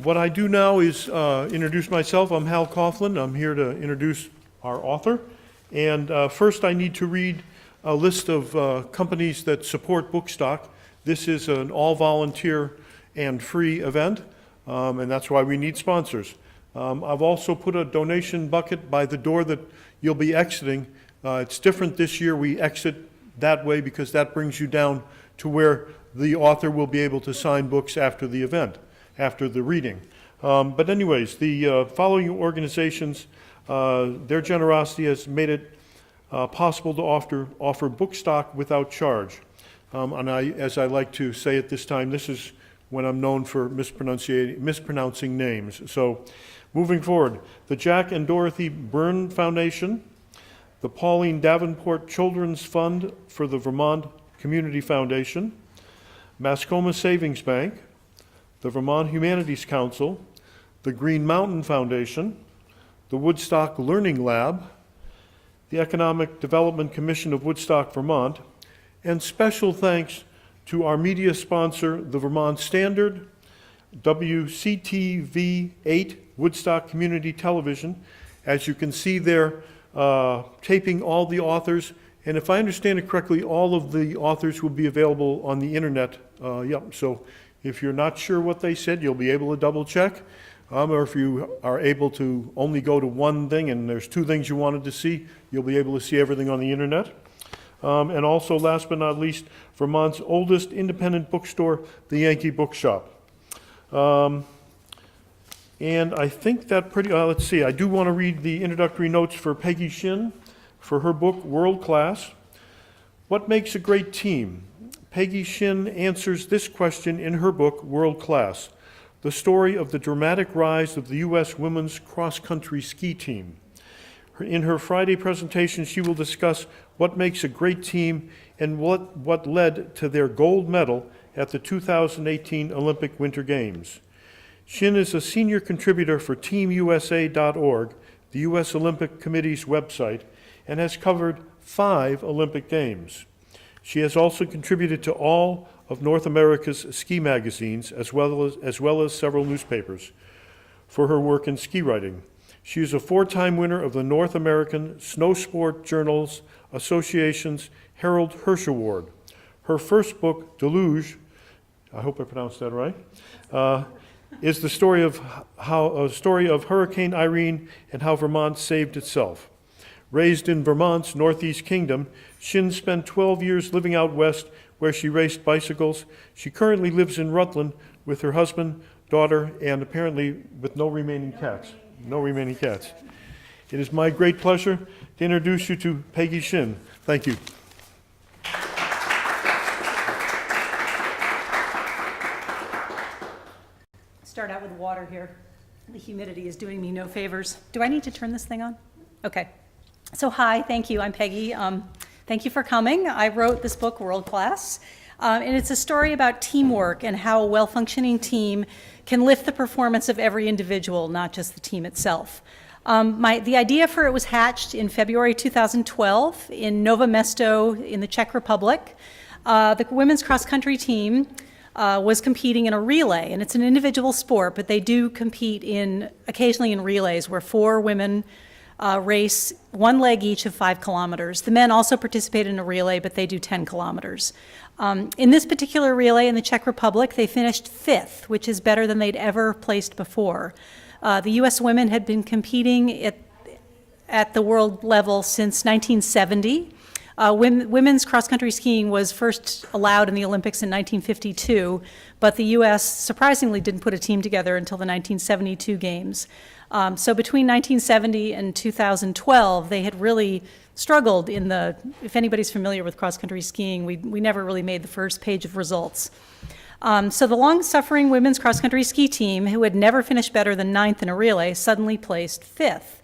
What I do now is introduce myself. I'm Hal Coughlin. I'm here to introduce our author. And first I need to read a list of companies that support Bookstock. This is an all-volunteer and free event, and that's why we need sponsors. I've also put a donation bucket by the door that you'll be exiting. It's different this year. We exit that way because that brings you down to where the author will be able to sign books after the event, after the reading. But anyways, the following organizations, their generosity has made it possible to offer Bookstock without charge. And as I like to say at this time, this is when I'm known for mispronouncing names. So moving forward, the Jack and Dorothy Byrne Foundation, the Pauline Davenport Children's Fund for the Vermont Community Foundation, Mascoma Savings Bank, the Vermont Humanities Council, the Green Mountain Foundation, the Woodstock Learning Lab, the Economic Development Commission of Woodstock, Vermont, and special thanks to our media sponsor, the Vermont Standard, WCTV8 Woodstock Community Television. As you can see, they're taping all the authors, and if I understand it correctly, all of the authors will be available on the internet. So if you're not sure what they said, you'll be able to double check. Or if you are able to only go to one thing and there's two things you wanted to see, you'll be able to see everything on the internet. And also, last but not least, Vermont's oldest independent bookstore, the Yankee Bookshop. And I think that let's see, I do want to read the introductory notes for Peggy Shinn for her book, World Class. What makes a great team? Peggy Shinn answers this question in her book, World Class, the story of the dramatic rise of the U.S. women's cross-country ski team. In her Friday presentation, she will discuss what makes a great team and what led to their gold medal at the 2018 Olympic Winter Games. Shinn is a senior contributor for TeamUSA.org, the U.S. Olympic Committee's website, and has covered 5 Olympic Games. She has also contributed to all of North America's ski magazines, as well as several newspapers, for her work in ski writing. She is a 4-time winner of the North American Snow Sport Journals Association's Harold Hirsch Award. Her first book, Deluge, I hope I pronounced that right, is the story of Hurricane Irene and how Vermont saved itself. Raised in Vermont's Northeast Kingdom, Shinn spent 12 years living out west where she raced bicycles. She currently lives in Rutland with her husband, daughter, and apparently with no remaining cats. No remaining cats. It is my great pleasure to introduce you to Peggy Shinn. Thank you. Start out with water here. The humidity is doing me no favors. Do I need to turn this thing on? Okay. So hi, thank you. I'm Peggy. Thank you for coming. I wrote this book, World Class, and it's a story about teamwork and how a well-functioning team can lift the performance of every individual, not just the team itself. The idea for it was hatched in February 2012 in Novo Mesto in the Czech Republic. The women's cross-country team was competing in a relay, and it's an individual sport, but they do compete occasionally in relays where 4 women race one leg each of 5 kilometers. The men also participate in a relay, but they do 10 kilometers. In this particular relay in the Czech Republic, they finished 5th, which is better than they'd ever placed before. The U.S. women had been competing at the world level since 1970. Women's cross-country skiing was first allowed in the Olympics in 1952, but the U.S. surprisingly didn't put a team together until the 1972 Games. So between 1970 and 2012, they had really struggled if anybody's familiar with cross-country skiing, we never really made the first page of results. So the long-suffering women's cross-country ski team, who had never finished better than 9th in a relay, suddenly placed 5th.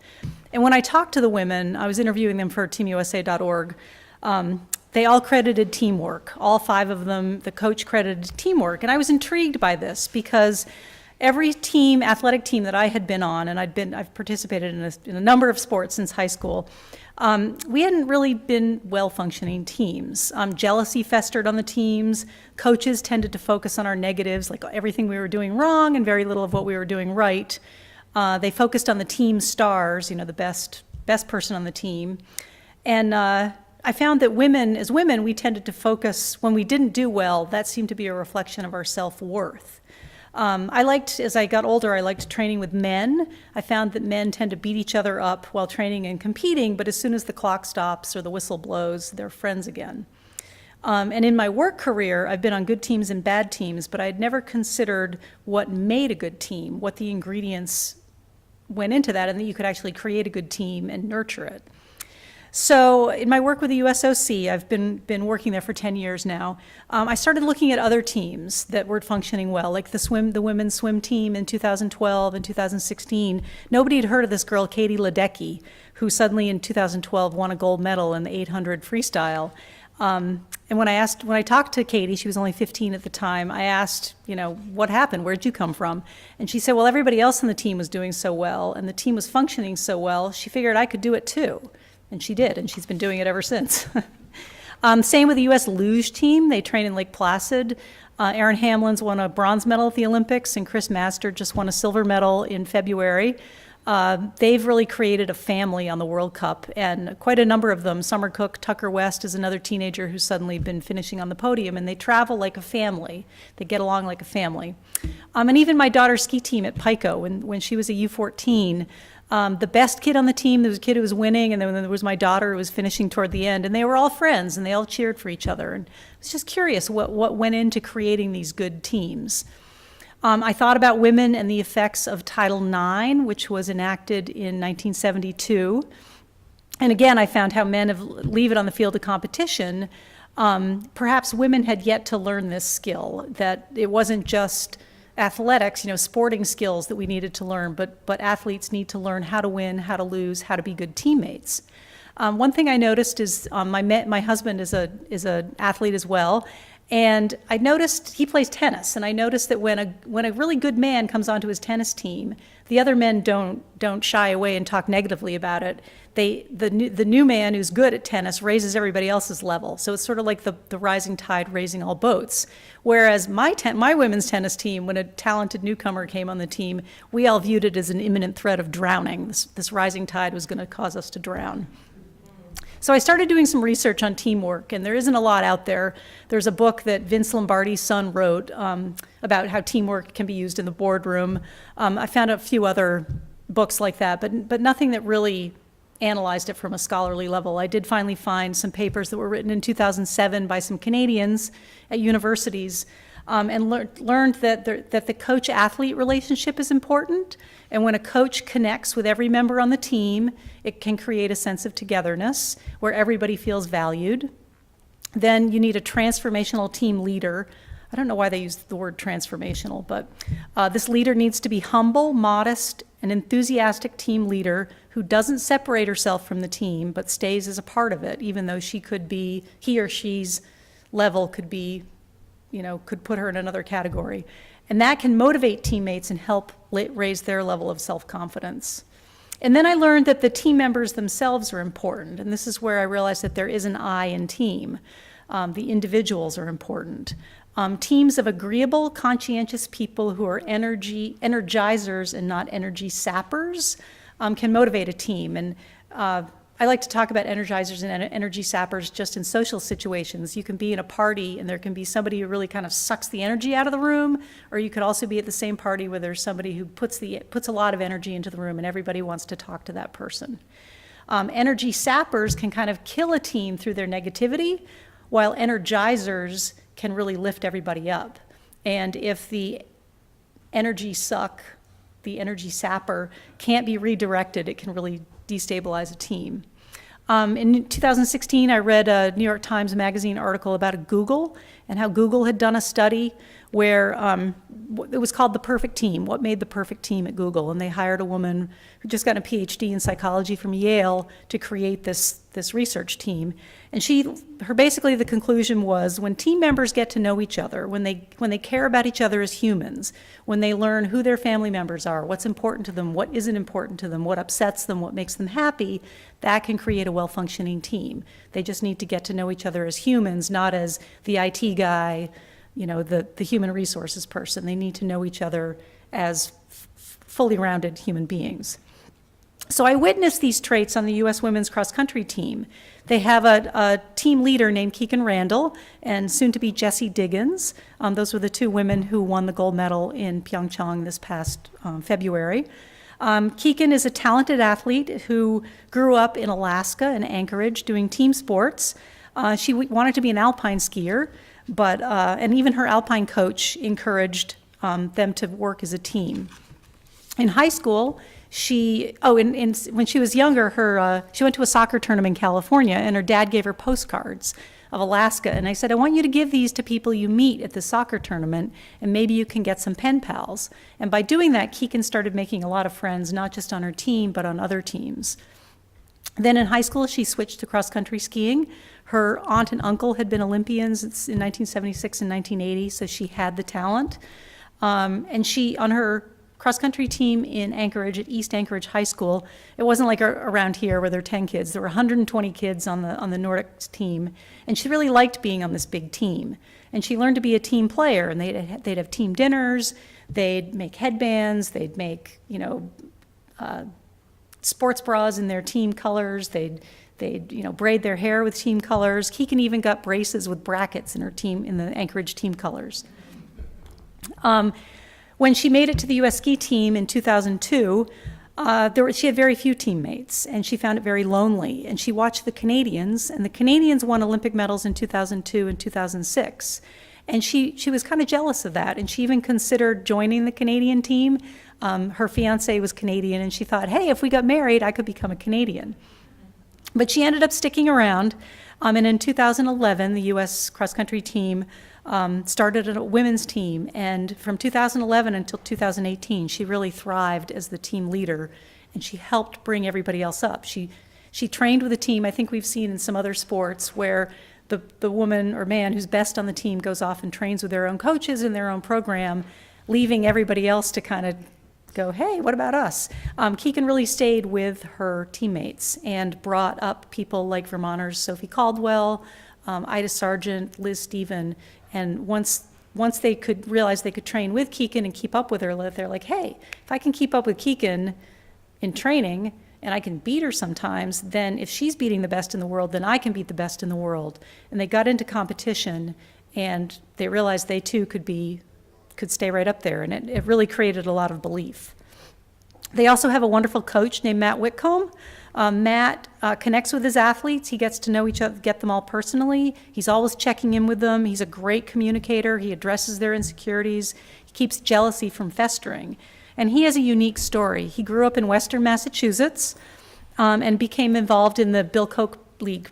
And when I talked to the women, I was interviewing them for TeamUSA.org, they all credited teamwork. All 5 of them, the coach credited teamwork. And I was intrigued by this because every team, athletic team that I had been on, and I've participated in a number of sports since high school, we hadn't really been well-functioning teams. Jealousy festered on the teams. Coaches tended to focus on our negatives, like everything we were doing wrong and very little of what we were doing right. They focused on the team stars, the best person on the team. And I found that as women, we tended to focus, when we didn't do well, that seemed to be a reflection of our self-worth. As I got older, I liked training with men. I found that men tend to beat each other up while training and competing, but as soon as the clock stops or the whistle blows, they're friends again. And in my work career, I've been on good teams and bad teams, but I'd never considered what made a good team, what the ingredients went into that, and that you could actually create a good team and nurture it. So in my work with the USOC, I've been working there for 10 years now, I started looking at other teams that were functioning well, like the women's swim team in 2012 and 2016. Nobody had heard of this girl, Katie Ledecky, who suddenly in 2012 won a gold medal in the 800 freestyle. And when I talked to Katie, she was only 15 at the time, I asked, what happened? Where'd you come from? And she said, well, everybody else on the team was doing so well, and the team was functioning so well, she figured I could do it too. And she did, and she's been doing it ever since. Same with the U.S. luge team. They train in Lake Placid. Erin Hamlin's won a bronze medal at the Olympics, and Chris Master just won a silver medal in February. They've really created a family on the World Cup, and quite a number of them. Summer Cook, Tucker West is another teenager who's suddenly been finishing on the podium, and they travel like a family. They get along like a family. And even my daughter's ski team at Pico, when she was a U14, the best kid on the team, there was a kid who was winning, and then there was my daughter who was finishing toward the end, and they were all friends, and they all cheered for each other. And I was just curious what went into creating these good teams. I thought about women and the effects of Title IX, which was enacted in 1972. And again, I found how men leave it on the field of competition. Perhaps women had yet to learn this skill, that it wasn't just athletics, sporting skills that we needed to learn, but athletes need to learn how to win, how to lose, how to be good teammates. One thing I noticed is my husband is an athlete as well, and I noticed he plays tennis, and I noticed that when a really good man comes onto his tennis team, the other men don't shy away and talk negatively about it. The new man who's good at tennis raises everybody else's level. So it's sort of like the rising tide raising all boats. Whereas my women's tennis team, when a talented newcomer came on the team, we all viewed it as an imminent threat of drowning. This rising tide was going to cause us to drown. So I started doing some research on teamwork, and there isn't a lot out there. There's a book that Vince Lombardi's son wrote about how teamwork can be used in the boardroom. I found a few other books like that, but nothing that really analyzed it from a scholarly level. I did finally find some papers that were written in 2007 by some Canadians at universities, and learned that the coach-athlete relationship is important. And when a coach connects with every member on the team, it can create a sense of togetherness where everybody feels valued. Then you need a transformational team leader. I don't know why they use the word transformational, but this leader needs to be humble, modest, an enthusiastic team leader who doesn't separate herself from the team but stays as a part of it, even though he or she's level could be, could put her in another category. And that can motivate teammates and help raise their level of self-confidence. And then I learned that the team members themselves are important, and this is where I realized that there is an I in team. The individuals are important. Teams of agreeable, conscientious people who are energizers and not energy sappers can motivate a team. And I like to talk about energizers and energy sappers just in social situations. You can be in a party and there can be somebody who really kind of sucks the energy out of the room, or you could also be at the same party where there's somebody who puts a lot of energy into the room and everybody wants to talk to that person. Energy sappers can kind of kill a team through their negativity, while energizers can really lift everybody up. And if the energy sapper can't be redirected, it can really destabilize a team. In 2016, I read a New York Times Magazine article about Google and how Google had done a study where it was called The Perfect Team, what made the perfect team at Google. And they hired a woman who just got a PhD in psychology from Yale to create this research team. And basically the conclusion was, when team members get to know each other, when they care about each other as humans, when they learn who their family members are, what's important to them, what isn't important to them, what upsets them, what makes them happy, that can create a well-functioning team. They just need to get to know each other as humans, not as the IT guy, the human resources person. They need to know each other as fully rounded human beings. So I witnessed these traits on the U.S. women's cross-country team. They have a team leader named Keegan Randall and soon-to-be Jessie Diggins. Those were the two women who won the gold medal in Pyeongchang this past February. Keegan is a talented athlete who grew up in Alaska and Anchorage doing team sports. She wanted to be an alpine skier, and even her alpine coach encouraged them to work as a team. In high school, when she was younger, she went to a soccer tournament in California, and her dad gave her postcards of Alaska. And I said, I want you to give these to people you meet at the soccer tournament, and maybe you can get some pen pals. And by doing that, Keegan started making a lot of friends, not just on her team, but on other teams. Then in high school, she switched to cross-country skiing. Her aunt and uncle had been Olympians in 1976 and 1980, so she had the talent. And she, on her cross-country team in Anchorage at East Anchorage High School, it wasn't like around here where there are 10 kids. There were 120 kids on the Nordic team, and she really liked being on this big team. And she learned to be a team player, and they'd have team dinners, they'd make headbands, they'd make, sports bras in their team colors, they'd braid their hair with team colors. Keegan even got braces with brackets in the Anchorage team colors. When she made it to the U.S. ski team in 2002, she had very few teammates, and she found it very lonely. And she watched the Canadians, and the Canadians won Olympic medals in 2002 and 2006. And she was kind of jealous of that, and she even considered joining the Canadian team. Her fiancé was Canadian, and she thought, hey, if we got married, I could become a Canadian. But she ended up sticking around, and in 2011, the U.S. cross-country team started a women's team, and from 2011 until 2018, she really thrived as the team leader, and she helped bring everybody else up. She trained with a team. I think we've seen in some other sports where the woman or man who's best on the team goes off and trains with their own coaches in their own program, leaving everybody else to kind of go, hey, what about us? Keegan really stayed with her teammates and brought up people like Vermonters Sophie Caldwell, Ida Sargent, Liz Steven, and once they could realize they could train with Keegan and keep up with her, they're like, hey, if I can keep up with Keegan in training and I can beat her sometimes, then if she's beating the best in the world, then I can beat the best in the world. And they got into competition, and they realized they too could stay right up there, and it really created a lot of belief. They also have a wonderful coach named Matt Whitcomb. Matt connects with his athletes. He gets to know each other, get them all personally. He's always checking in with them. He's a great communicator. He addresses their insecurities. He keeps jealousy from festering. And he has a unique story. He grew up in Western Massachusetts and became involved in the Bill Koch League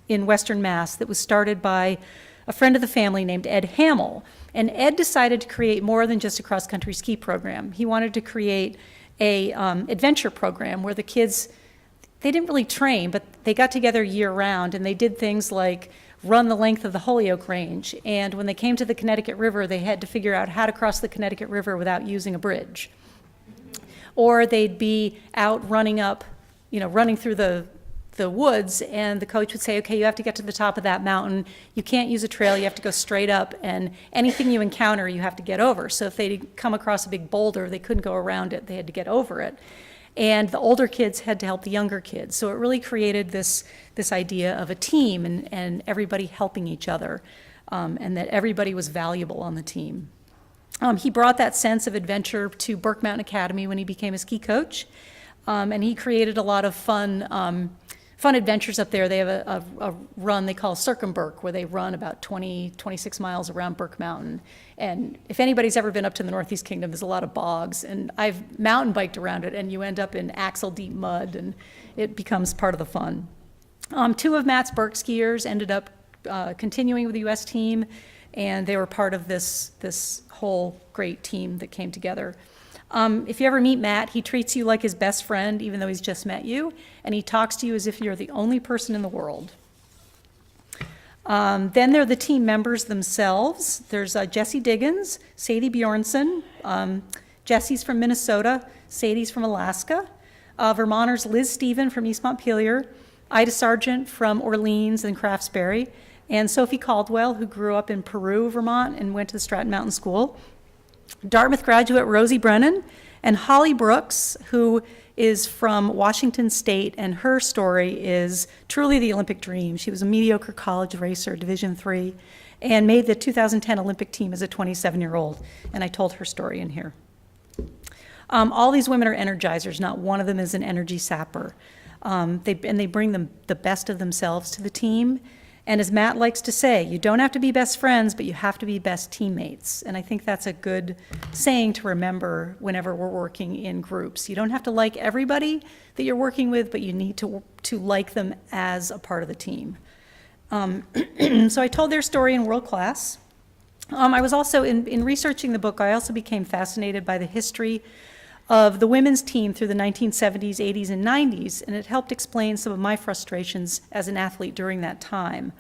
in Western Mass that was started by a friend of the family named Ed Hamill. And Ed decided to create more than just a cross-country ski program. He wanted to create a adventure program where the kids, they didn't really train, but they got together year-round, and they did things like run the length of the Holyoke Range. And when they came to the Connecticut River, they had to figure out how to cross the Connecticut River without using a bridge. Or they'd be out running through the woods, and the coach would say, okay, you have to get to the top of that mountain. You can't use a trail, you have to go straight up, and anything you encounter, you have to get over. So if they'd come across a big boulder, they couldn't go around it, they had to get over it. And the older kids had to help the younger kids. So it really created this idea of a team and everybody helping each other, and that everybody was valuable on the team. He brought that sense of adventure to Burke Mountain Academy when he became a ski coach, and he created a lot of fun adventures up there. They have a run they call Circumburke, where they run about 26 miles around Burke Mountain. And if anybody's ever been up to the Northeast Kingdom, there's a lot of bogs. And I've mountain biked around it, and you end up in axle-deep mud, and it becomes part of the fun. Two of Matt's Burke skiers ended up continuing with the U.S. team, and they were part of this whole great team that came together. If you ever meet Matt, he treats you like his best friend, even though he's just met you, and he talks to you as if you're the only person in the world. Then there are the team members themselves. There's Jessie Diggins, Sadie Bjornson. Jessie's from Minnesota, Sadie's from Alaska. Vermonters Liz Stephen from East Montpelier, Ida Sargent from Orleans and Craftsbury, and Sophie Caldwell, who grew up in Peru, Vermont, and went to the Stratton Mountain School. Dartmouth graduate Rosie Brennan, and Holly Brooks, who is from Washington State, and her story is truly the Olympic dream. She was a mediocre college racer, Division III, and made the 2010 Olympic team as a 27-year-old, and I told her story in here. All these women are energizers. Not one of them is an energy sapper. They bring the best of themselves to the team. And as Matt likes to say, you don't have to be best friends, but you have to be best teammates. And I think that's a good saying to remember whenever we're working in groups. You don't have to like everybody that you're working with, but you need to like them as a part of the team. So I told their story in World Class. I was also, in researching the book, I also became fascinated by the history of the women's team through the 1970s, 80s, and 90s, and it helped explain some of my frustrations as an athlete during that time.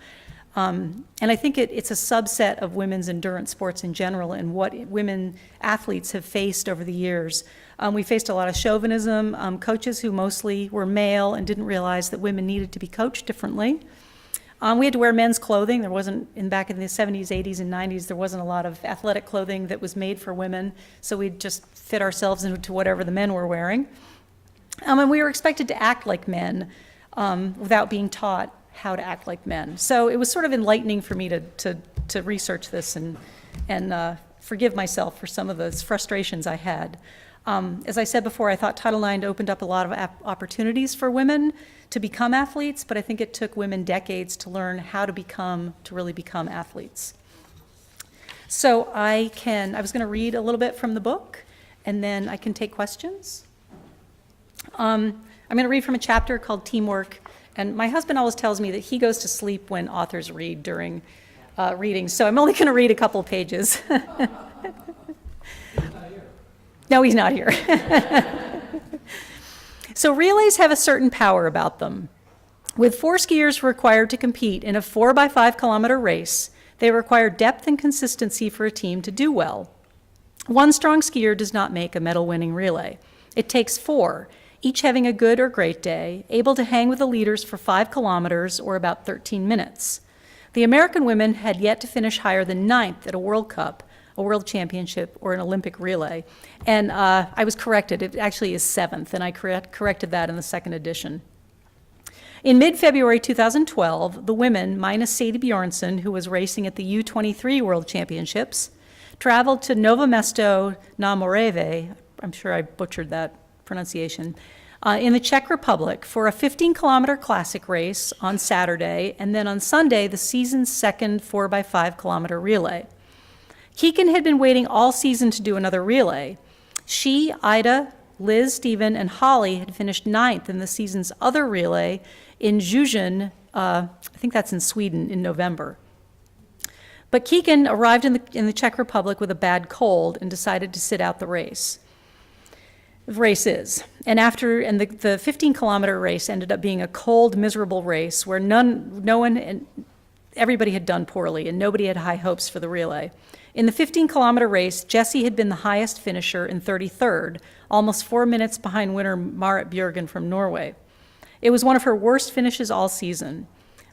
And I think it's a subset of women's endurance sports in general and what women athletes have faced over the years. We faced a lot of chauvinism, coaches who mostly were male and didn't realize that women needed to be coached differently. We had to wear men's clothing. There wasn't, back in the 70s, 80s, and 90s, there wasn't a lot of athletic clothing that was made for women, so we'd just fit ourselves into whatever the men were wearing. And we were expected to act like men without being taught how to act like men. So it was sort of enlightening for me to research this and forgive myself for some of those frustrations I had. As I said before, I thought Title IX opened up a lot of opportunities for women to become athletes, but I think it took women decades to learn how to really become athletes. So I was going to read a little bit from the book, and then I can take questions. I'm going to read from a chapter called Teamwork, and my husband always tells me that he goes to sleep when authors read during reading, so I'm only going to read a couple pages. No, he's not here. So relays have a certain power about them. With 4 skiers required to compete in a 4x5 kilometer race, they require depth and consistency for a team to do well. One strong skier does not make a medal-winning relay. It takes 4, each having a good or great day, able to hang with the leaders for 5 kilometers or about 13 minutes. The American women had yet to finish higher than 9th at a World Cup, a World Championship, or an Olympic relay. And I was corrected. It actually is 7th, and I corrected that in the 2nd edition. In mid-February 2012, the women, minus Sadie Bjornson, who was racing at the U-23 World Championships, traveled to Novo Mesto na Morave, I'm sure I butchered that pronunciation, in the Czech Republic for a 15-kilometer classic race on Saturday, and then on Sunday, the season's 2nd 4x5 kilometer relay. Keegan had been waiting all season to do another relay. She, Ida, Liz, Stephen, and Holly had finished 9th in the season's other relay in Zjužin, I think that's in Sweden, in November. But Keegan arrived in the Czech Republic with a bad cold and decided to sit out the race. And the 15-kilometer race ended up being a cold, miserable race where everybody had done poorly and nobody had high hopes for the relay. In the 15-kilometer race, Jessie had been the highest finisher in 33rd, almost 4 minutes behind winner Marit Bjørgen from Norway. It was one of her worst finishes all season.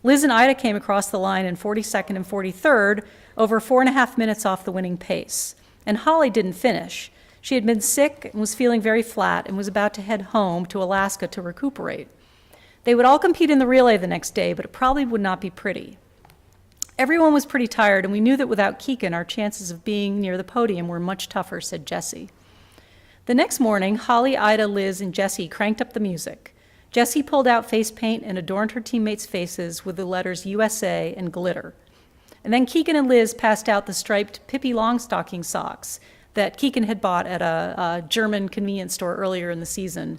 Liz and Ida came across the line in 42nd and 43rd, over 4.5 minutes off the winning pace. And Holly didn't finish. She had been sick and was feeling very flat and was about to head home to Alaska to recuperate. They would all compete in the relay the next day, but it probably would not be pretty. Everyone was pretty tired, and we knew that without Keegan, our chances of being near the podium were much tougher, said Jessie. The next morning, Holly, Ida, Liz, and Jessie cranked up the music. Jessie pulled out face paint and adorned her teammates' faces with the letters USA and glitter. And then Keegan and Liz passed out the striped Pippi Longstocking socks that Keegan had bought at a German convenience store earlier in the season.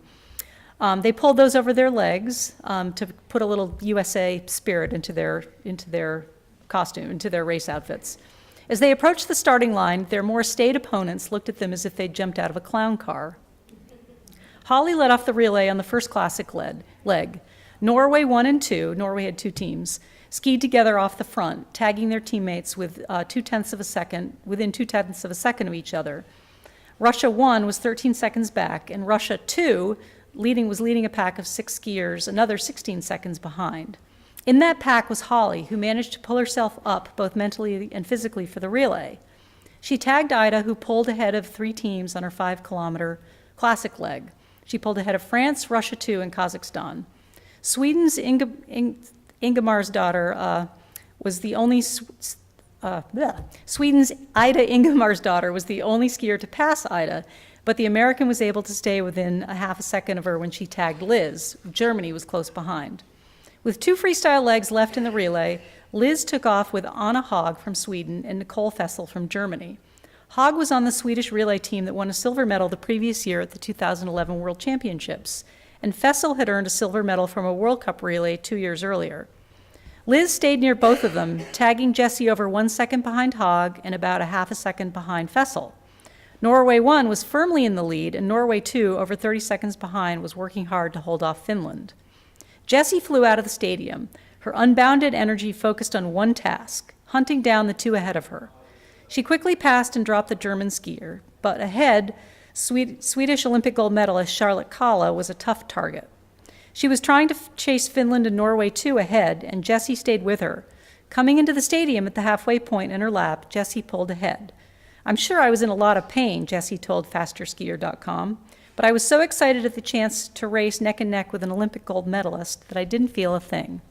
They pulled those over their legs to put a little USA spirit into their costume, into their race outfits. As they approached the starting line, their more staid opponents looked at them as if they'd jumped out of a clown car. Holly led off the relay on the first classic leg. Norway 1 and 2, Norway had 2 teams, skied together off the front, tagging their teammates with within 2/10 of a second of each other. Russia 1 was 13 seconds back, and Russia 2 was leading a pack of 6 skiers, another 16 seconds behind. In that pack was Holly, who managed to pull herself up both mentally and physically for the relay. She tagged Ida, who pulled ahead of 3 teams on her 5-kilometer classic leg. She pulled ahead of France, Russia 2, and Kazakhstan. Sweden's Ingemars's daughter was the only Sweden's Ida Ingemars's daughter was the only skier to pass Ida, but the American was able to stay within a half a second of her when she tagged Liz. Germany was close behind. With 2 freestyle legs left in the relay, Liz took off with Anna Haag from Sweden and Nicole Fessel from Germany. Haag was on the Swedish relay team that won a silver medal the previous year at the 2011 World Championships, and Fessel had earned a silver medal from a World Cup relay 2 years earlier. Liz stayed near both of them, tagging Jessie over 1 second behind Haag and about a half a second behind Fessel. Norway 1 was firmly in the lead, and Norway 2, over 30 seconds behind, was working hard to hold off Finland. Jessie flew out of the stadium, her unbounded energy focused on one task, hunting down the 2 ahead of her. She quickly passed and dropped the German skier, but ahead, Swedish Olympic gold medalist Charlotte Kalla was a tough target. She was trying to chase Finland and Norway 2 ahead, and Jessie stayed with her. Coming into the stadium at the halfway point in her lap, Jessie pulled ahead. "I'm sure I was in a lot of pain," Jessie told FasterSkier.com, "but I was so excited at the chance to race neck and neck with an Olympic gold medalist that I didn't feel a thing."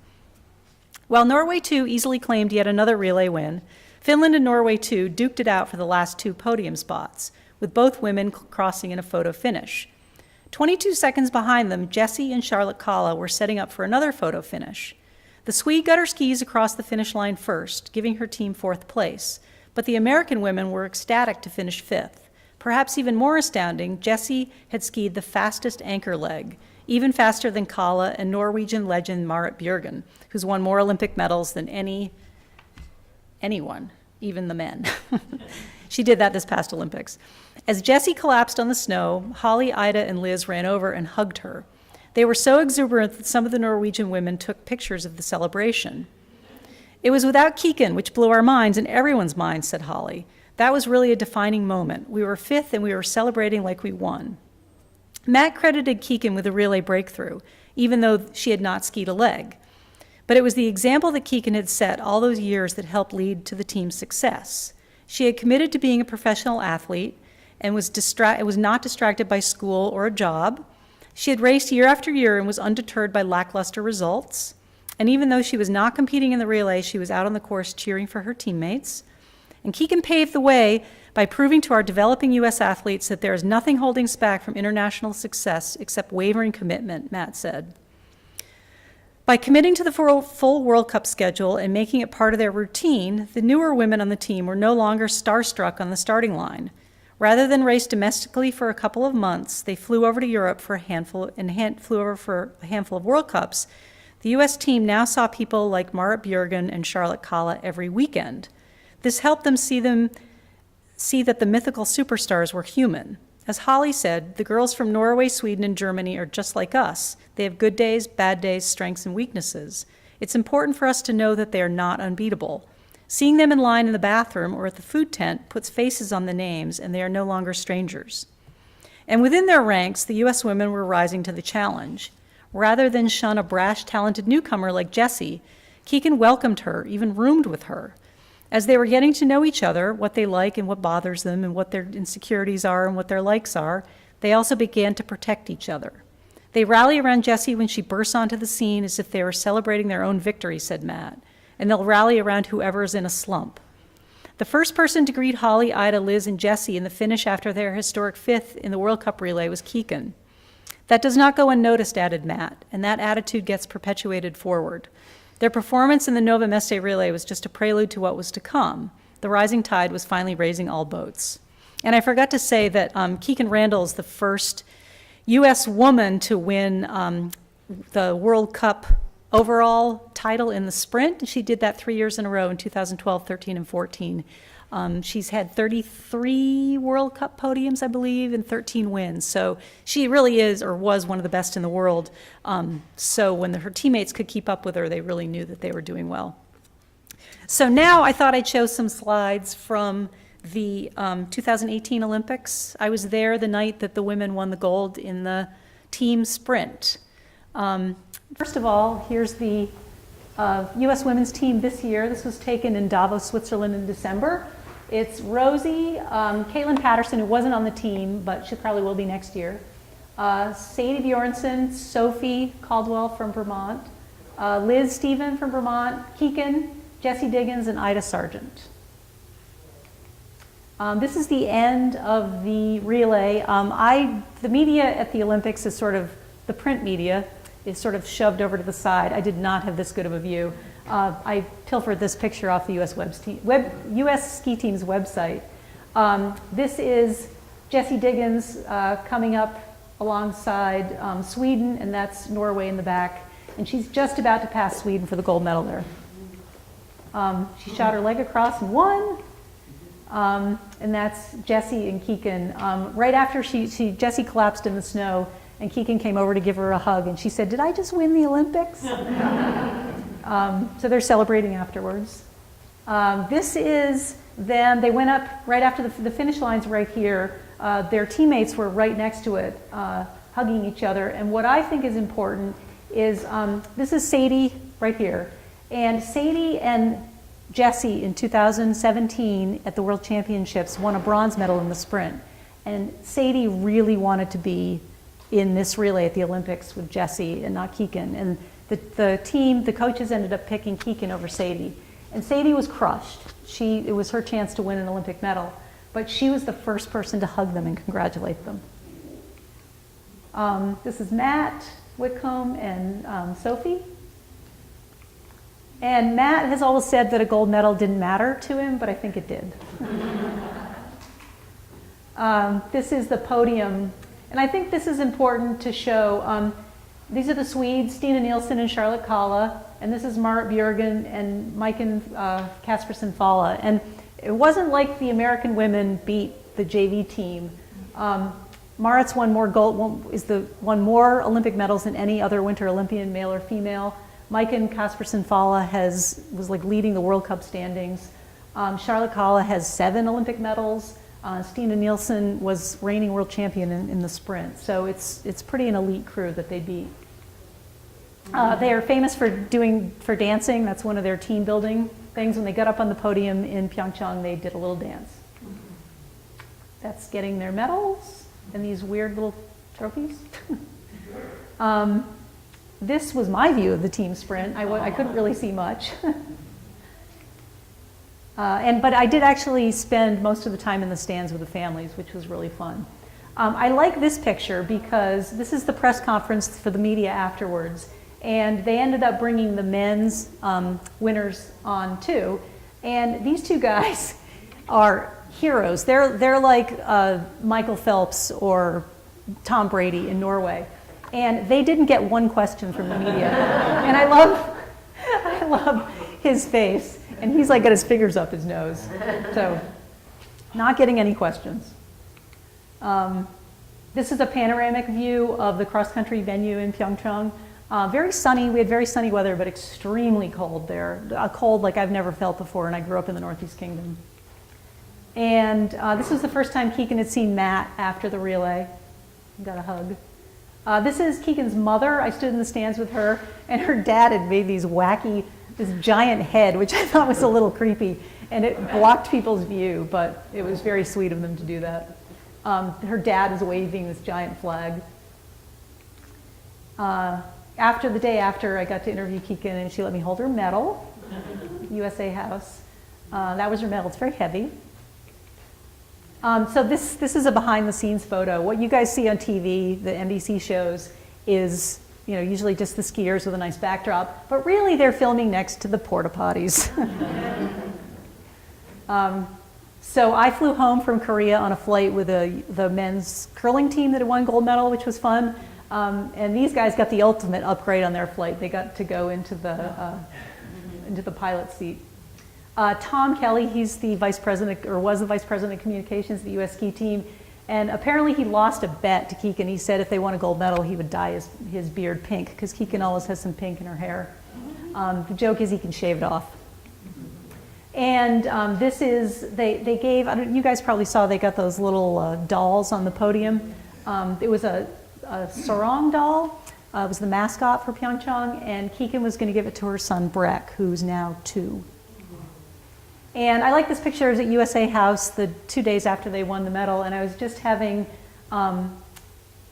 While Norway 2 easily claimed yet another relay win, Finland and Norway 2 duked it out for the last 2 podium spots, with both women crossing in a photo finish. 22 seconds behind them, Jessie and Charlotte Kalla were setting up for another photo finish. The Swede got her skis across the finish line first, giving her team 4th place, but the American women were ecstatic to finish 5th. Perhaps even more astounding, Jessie had skied the fastest anchor leg, even faster than Kalla and Norwegian legend Marit Bjørgen, who's won more Olympic medals than anyone, even the men. She did that this past Olympics. As Jessie collapsed on the snow, Holly, Ida, and Liz ran over and hugged her. They were so exuberant that some of the Norwegian women took pictures of the celebration. "It was without Kiken, which blew our minds and everyone's minds," said Holly. "That was really a defining moment. We were 5th and we were celebrating like we won." Matt credited Kiken with a relay breakthrough, even though she had not skied a leg. But it was the example that Kiken had set all those years that helped lead to the team's success. She had committed to being a professional athlete and was not distracted by school or a job. She had raced year after year and was undeterred by lackluster results. And even though she was not competing in the relay, she was out on the course cheering for her teammates. And Kiken paved the way by proving to our developing U.S. athletes that there is nothing holding us back from international success except wavering commitment, Matt said. By committing to the full World Cup schedule and making it part of their routine, the newer women on the team were no longer starstruck on the starting line. Rather than race domestically for a couple of months, they flew over to Europe for a handful of World Cups. The U.S. team now saw people like Marit Bjørgen and Charlotte Kalla every weekend. This helped them see that the mythical superstars were human. As Holly said, the girls from Norway, Sweden, and Germany are just like us. They have good days, bad days, strengths, and weaknesses. It's important for us to know that they are not unbeatable. Seeing them in line in the bathroom or at the food tent puts faces on the names, and they are no longer strangers. And within their ranks, the U.S. women were rising to the challenge. Rather than shun a brash, talented newcomer like Jessie, Kiken welcomed her, even roomed with her. As they were getting to know each other, what they like and what bothers them, and what their insecurities are and what their likes are, they also began to protect each other. They rally around Jessie when she bursts onto the scene as if they were celebrating their own victory, said Matt, and they'll rally around whoever is in a slump. The first person to greet Holly, Ida, Liz, and Jessie in the finish after their historic 5th in the World Cup relay was Kiken. That does not go unnoticed, added Matt, and that attitude gets perpetuated forward. Their performance in the Nova Meste relay was just a prelude to what was to come. The rising tide was finally raising all boats. And I forgot to say that Kiken Randall is the first U.S. woman to win the World Cup overall title in the sprint. She did that 3 years in a row in 2012, 13, and 14. She's had 33 World Cup podiums, I believe, and 13 wins. So she really is, or was, one of the best in the world. So when her teammates could keep up with her, they really knew that they were doing well. So now I thought I'd show some slides from the 2018 Olympics. I was there the night that the women won the gold in the team sprint. First of all, here's the U.S. women's team this year. This was taken in Davos, Switzerland in December. It's Rosie, Caitlin Patterson, who wasn't on the team, but she probably will be next year. Sadie Bjornsson, Sophie Caldwell from Vermont, Liz Stephen from Vermont, Keegan, Jessie Diggins, and Ida Sargent. This is the end of the relay. The media at the Olympics is sort of, the print media is sort of shoved over to the side. I did not have this good of a view. I pilfered this picture off the US ski team's website. This is Jessie Diggins coming up alongside Sweden, and that's Norway in the back. And she's just about to pass Sweden for the gold medal there. She shot her leg across and won. And that's Jessie and Keegan. Right after Jessie collapsed in the snow, and Keegan came over to give her a hug, and she said, "Did I just win the Olympics?" So they're celebrating afterwards. This is them. They went up right after the finish line's right here. Their teammates were right next to it, hugging each other. And what I think is important is, this is Sadie right here. And Sadie and Jessie in 2017 at the World Championships won a bronze medal in the sprint. And Sadie really wanted to be in this relay at the Olympics with Jessie and not Keegan. And the coaches ended up picking Keegan over Sadie. And Sadie was crushed. It was her chance to win an Olympic medal. But she was the first person to hug them and congratulate them. This is Matt Whitcomb and Sophie. And Matt has always said that a gold medal didn't matter to him, but I think it did. This is the podium. And I think this is important to show. These are the Swedes, Stina Nilsson and Charlotte Kalla. And this is Marit Björgen and Maiken Kaspersen Falla. And it wasn't like the American women beat the JV team. Marit's won more more Olympic medals than any other Winter Olympian, male or female. Maiken Kaspersen Falla was like leading the World Cup standings. Charlotte Kalla has 7 Olympic medals. Stina Nilsson was reigning world champion in the sprint. So it's pretty an elite crew that they beat. They are famous for dancing. That's one of their team building things. When they got up on the podium in Pyeongchang, they did a little dance. That's getting their medals and these weird little trophies. This was my view of the team sprint. I couldn't really see much. But I did actually spend most of the time in the stands with the families, which was really fun. I like this picture because this is the press conference for the media afterwards. And they ended up bringing the men's winners on too. And these two guys are heroes. They're like Michael Phelps or Tom Brady in Norway. And they didn't get one question from the media. And I love his face. And he's like got his fingers up his nose. So not getting any questions. This is a panoramic view of the cross-country venue in Pyeongchang. Very sunny. We had very sunny weather, but extremely cold there. Cold like I've never felt before, and I grew up in the Northeast Kingdom. And this was the first time Keegan had seen Matt after the relay. Got a hug. This is Keegan's mother. I stood in the stands with her, and her dad had made this giant head, which I thought was a little creepy, and it blocked people's view, but it was very sweet of them to do that. Her dad is waving this giant flag. The day after, I got to interview Keegan, and she let me hold her medal, USA House. That was her medal. It's very heavy. So this is a behind-the-scenes photo. What you guys see on TV, the NBC shows, is usually just the skiers with a nice backdrop, but really they're filming next to the porta potties. So I flew home from Korea on a flight with the men's curling team that had won gold medal, which was fun. And these guys got the ultimate upgrade on their flight. They got to go into the pilot seat. Tom Kelly, he's the vice president, or was the vice president of communications of the U.S. ski team. And apparently he lost a bet to Keegan. He said if they won a gold medal, he would dye his beard pink, because Keegan always has some pink in her hair. The joke is he can shave it off. And this is, they gave, you guys probably saw, they got those little dolls on the podium. It was a sarong doll. It was the mascot for Pyeongchang, and Keegan was going to give it to her son, Breck, who's now 2. And I like this picture. It was at USA House the 2 days after they won the medal, and I was just having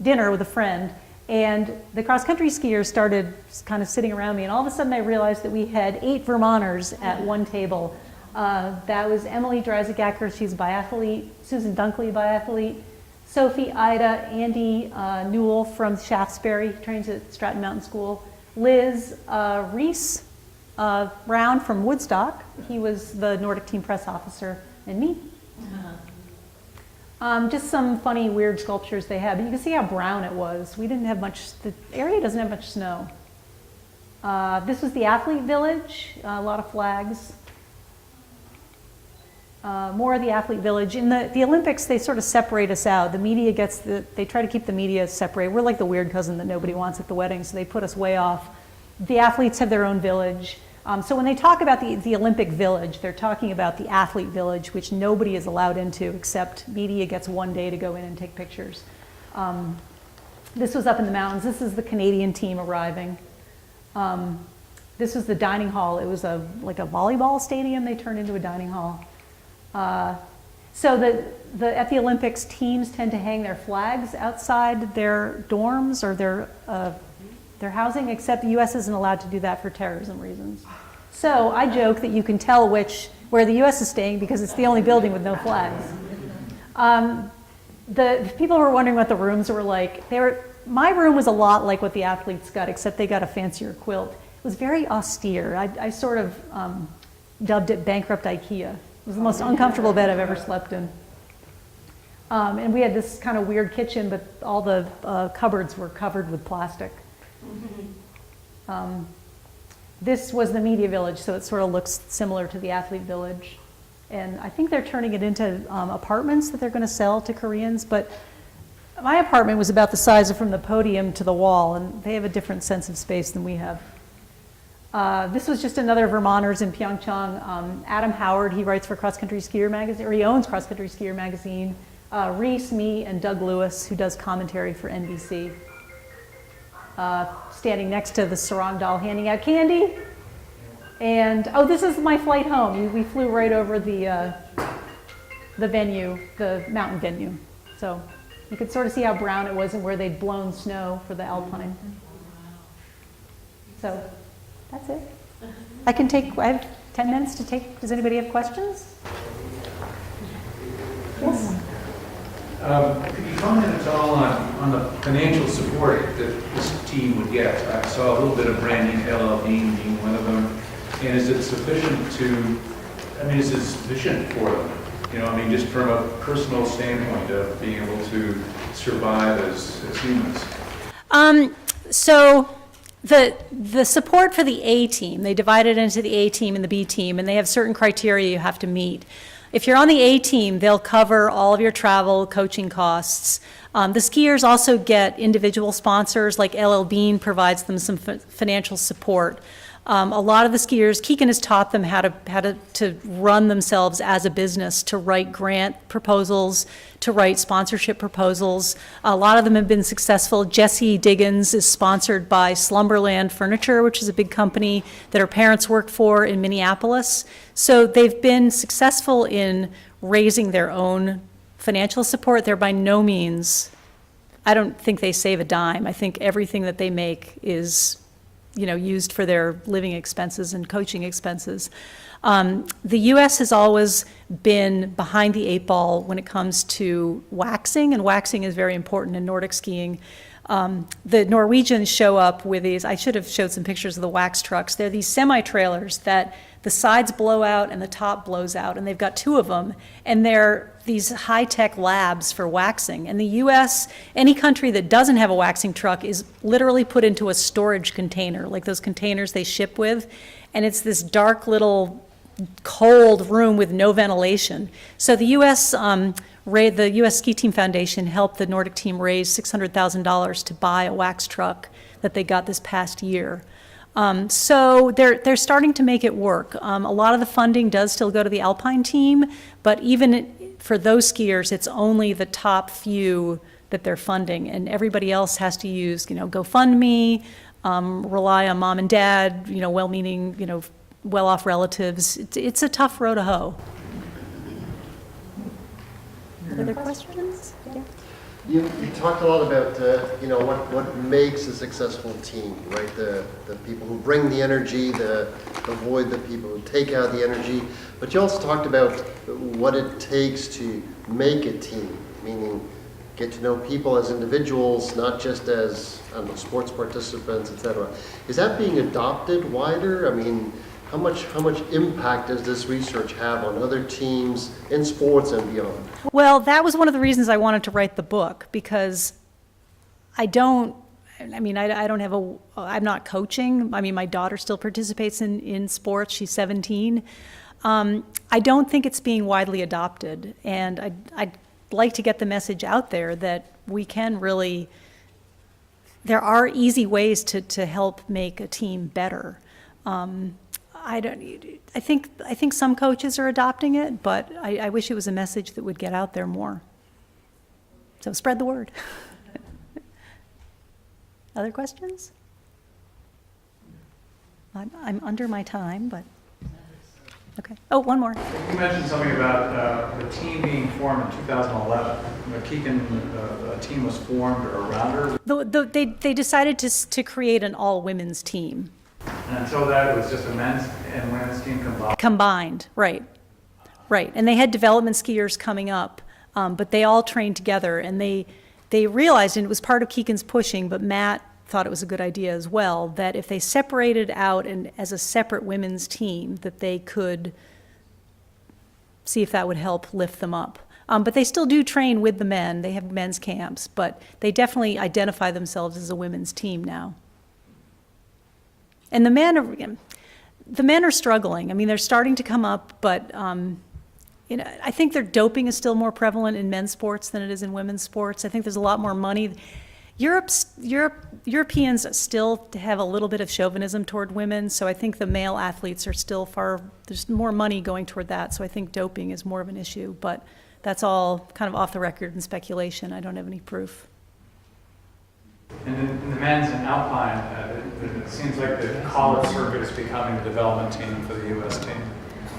dinner with a friend, and the cross-country skiers started kind of sitting around me, and all of a sudden I realized that we had 8 Vermonters at one table. That was Emily Dreisegacker, she's a biathlete, Susan Dunkley, biathlete, Sophie Ida, Andy Newell from Shaftesbury, trains at Stratton Mountain School, Liz Reese Brown from Woodstock, he was the Nordic team press officer, and me. Just some funny, weird sculptures they had, but you can see how brown it was. We didn't have much, the area doesn't have much snow. This was the athlete village, a lot of flags. More of the athlete village. In the Olympics, they sort of separate us out. The media they try to keep the media separated. We're like the weird cousin that nobody wants at the wedding, so they put us way off. The athletes have their own village. So when they talk about the Olympic village, they're talking about the athlete village, which nobody is allowed into except media gets 1 day to go in and take pictures. This was up in the mountains. This is the Canadian team arriving. This was the dining hall. It was like a volleyball stadium they turned into a dining hall. So at the Olympics, teams tend to hang their flags outside their dorms or their housing, except the U.S. isn't allowed to do that for terrorism reasons. So I joke that you can tell where the U.S. is staying because it's the only building with no flags. The people were wondering what the rooms were like. My room was a lot like what the athletes got, except they got a fancier quilt. It was very austere. I sort of dubbed it bankrupt IKEA. It was the most uncomfortable bed I've ever slept in. And we had this kind of weird kitchen, but all the cupboards were covered with plastic. This was the media village, so it sort of looks similar to the athlete village. And I think they're turning it into apartments that they're going to sell to Koreans, but my apartment was about the size of from the podium to the wall, and they have a different sense of space than we have. This was just another Vermonters in Pyeongchang. Adam Howard, he writes for Cross Country Skier magazine, or he owns Cross Country Skier magazine. Reese, me, and Doug Lewis, who does commentary for NBC. Standing next to the sarong doll handing out candy. And, oh, this is my flight home. We flew right over the venue, the mountain venue. So you could sort of see how brown it was and where they'd blown snow for the Alpine. So that's it. I have 10 minutes to take, does anybody have questions? Yes? Could you comment at all on the financial support that this team would get? I saw a little bit of branding, LL Bean being one of them. And is it sufficient is it sufficient for them? Just from a personal standpoint of being able to survive as humans? So the support for the A team, they divide it into the A team and the B team, and they have certain criteria you have to meet. If you're on the A team, they'll cover all of your travel, coaching costs. The skiers also get individual sponsors, like LL Bean provides them some financial support. A lot of the skiers, Keegan has taught them how to run themselves as a business, to write grant proposals, to write sponsorship proposals. A lot of them have been successful. Jesse Diggins is sponsored by Slumberland Furniture, which is a big company that her parents worked for in Minneapolis. So they've been successful in raising their own financial support. They're by no means, I don't think they save a dime. I think everything that they make is used for their living expenses and coaching expenses. The U.S. has always been behind the 8 ball when it comes to waxing, and waxing is very important in Nordic skiing. The Norwegians show up with these, I should have showed some pictures of the wax trucks. They're these semi-trailers that the sides blow out and the top blows out, and they've got two of them, and they're these high-tech labs for waxing. In the US, any country that doesn't have a waxing truck is literally put into a storage container, like those containers they ship with, and it's this dark little cold room with no ventilation. So the the U.S. Ski Team Foundation helped the Nordic team raise $600,000 to buy a wax truck that they got this past year. So they're starting to make it work. A lot of the funding does still go to the Alpine team, but even for those skiers, it's only the top few that they're funding, and everybody else has to use, GoFundMe, rely on mom and dad, well-meaning, well-off relatives. It's a tough row to hoe. Other questions? Yeah. You talked a lot about, what makes a successful team, right? The people who bring the energy, avoid the people who take out the energy. But you also talked about what it takes to make a team, meaning get to know people as individuals, not just as sports participants, etc. Is that being adopted wider? I mean, how much impact does this research have on other teams in sports and beyond? Well, that was one of the reasons I wanted to write the book, because I'm not coaching. I mean, my daughter still participates in sports. She's 17. I don't think it's being widely adopted, and I'd like to get the message out there that we can really, there are easy ways to help make a team better. I think some coaches are adopting it, but I wish it was a message that would get out there more. So spread the word. Other questions? I'm under my time, but okay. Oh, one more. You mentioned something about the team being formed in 2011. A team was formed around her. They decided to create an all-women's team. And until that, it was just a men's and women's team combined. Combined, right. And they had development skiers coming up, but they all trained together, and they realized, and it was part of Keegan's pushing, but Matt thought it was a good idea as well, that if they separated out and as a separate women's team, that they could see if that would help lift them up. But they still do train with the men. They have men's camps, but they definitely identify themselves as a women's team now. And the men are struggling. I mean, they're starting to come up, but I think their doping is still more prevalent in men's sports than it is in women's sports. I think there's a lot more money. Europeans still have a little bit of chauvinism toward women, so I think the male athletes are still there's more money going toward that, so I think doping is more of an issue, but that's all kind of off the record and speculation. I don't have any proof. And in the men's and alpine, it seems like the college circuit is becoming the development team for the U.S. team.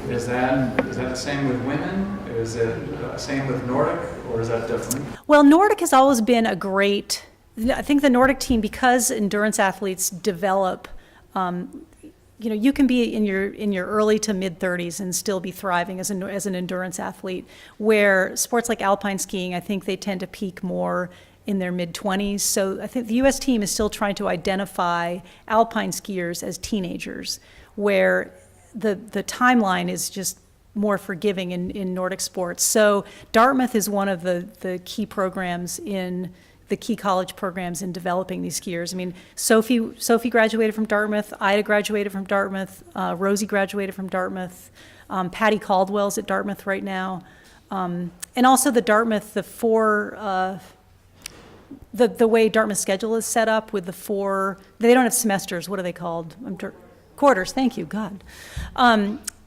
Is that the same with women? Is it the same with Nordic, or is that different? Well, Nordic has always been I think the Nordic team, because endurance athletes develop, you can be in your early to mid 30s and still be thriving as an endurance athlete. Where sports like alpine skiing, I think they tend to peak more in their mid-20s. So I think the U.S. team is still trying to identify alpine skiers as teenagers, where the timeline is just more forgiving in Nordic sports. So Dartmouth is one of the key programs in the key college programs in developing these skiers. I mean, Sophie graduated from Dartmouth, Ida graduated from Dartmouth, Rosie graduated from Dartmouth, Patty Caldwell's at Dartmouth right now. And also the way Dartmouth's schedule is set up with they don't have semesters, what are they called? Quarters, thank you, God.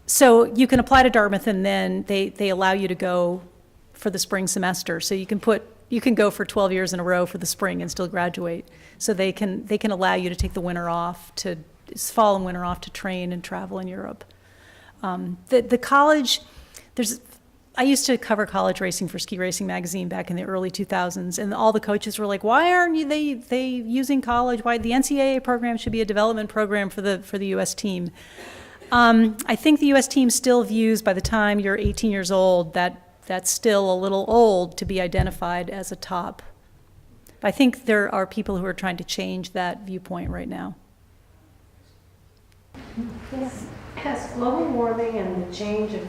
So you can apply to Dartmouth, and then they allow you to go for the spring semester. So you can go for 12 years in a row for the spring and still graduate. So they can allow you to take the winter off, fall and winter off to train and travel in Europe. The college, I used to cover college racing for Ski Racing Magazine back in the early 2000s, and all the coaches were like, why aren't they using college? Why the NCAA program should be a development program for the U.S. team. I think the U.S. team still views, by the time you're 18 years old, that's still a little old to be identified as a top I think there are people who are trying to change that viewpoint right now. Yes. Has global warming and the change of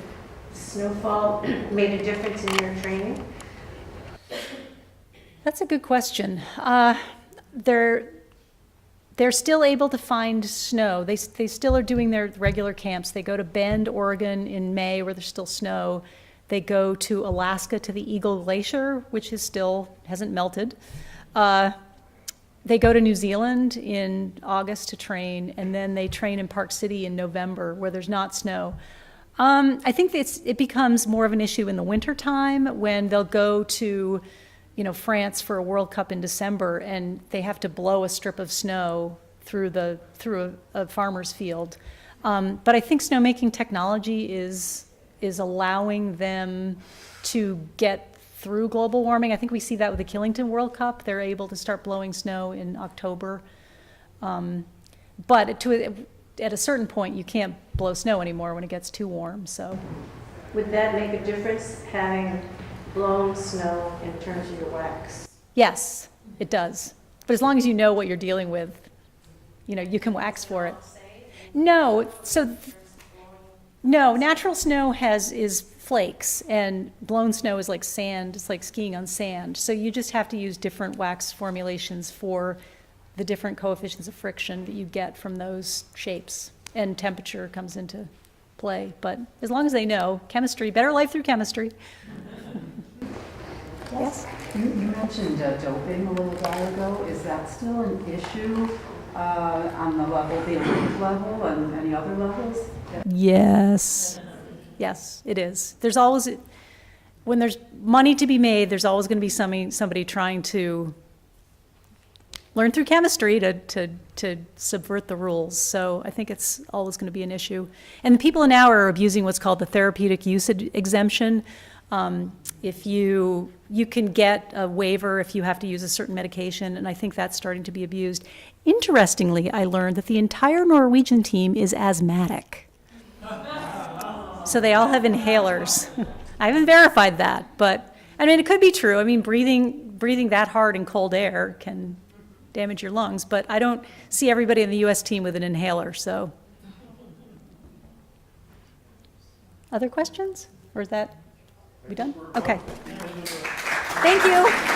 snowfall made a difference in your training? That's a good question. They're still able to find snow. They still are doing their regular camps. They go to Bend, Oregon in May where there's still snow. They go to Alaska to the Eagle Glacier, which is still hasn't melted. They go to New Zealand in August to train, and then they train in Park City in November where there's not snow. I think it becomes more of an issue in the wintertime when they'll go to France for a World Cup in December, and they have to blow a strip of snow through a farmer's field. But I think snowmaking technology is allowing them to get through global warming. I think we see that with the Killington World Cup. They're able to start blowing snow in October. But at a certain point, you can't blow snow anymore when it gets too warm. So, Would that make a difference, having blown snow in terms of your wax? yes, it does. But as long as you know what you're dealing with, you can wax for it. No, no, natural snow is flakes, and blown snow is like sand. It's like skiing on sand. So you just have to use different wax formulations for the different coefficients of friction that you get from those shapes, and temperature comes into play. But as long as they know, chemistry, better life through chemistry. Yes? You mentioned doping a little while ago. Is that still an issue on the elite level and any other levels? Yes. Yes, it is. There's always, when there's money to be made, there's always going to be somebody trying to learn through chemistry to subvert the rules. So I think it's always going to be an issue. And the people now are abusing what's called the therapeutic use exemption. If you can get a waiver if you have to use a certain medication, and I think that's starting to be abused. Interestingly, I learned that the entire Norwegian team is asthmatic. So they all have inhalers. I haven't verified that, but I mean, it could be true. I mean, breathing that hard in cold air can damage your lungs, but I don't see everybody in the U.S. team with an inhaler, so. Other questions? Or is that, we done? Okay. Thank you.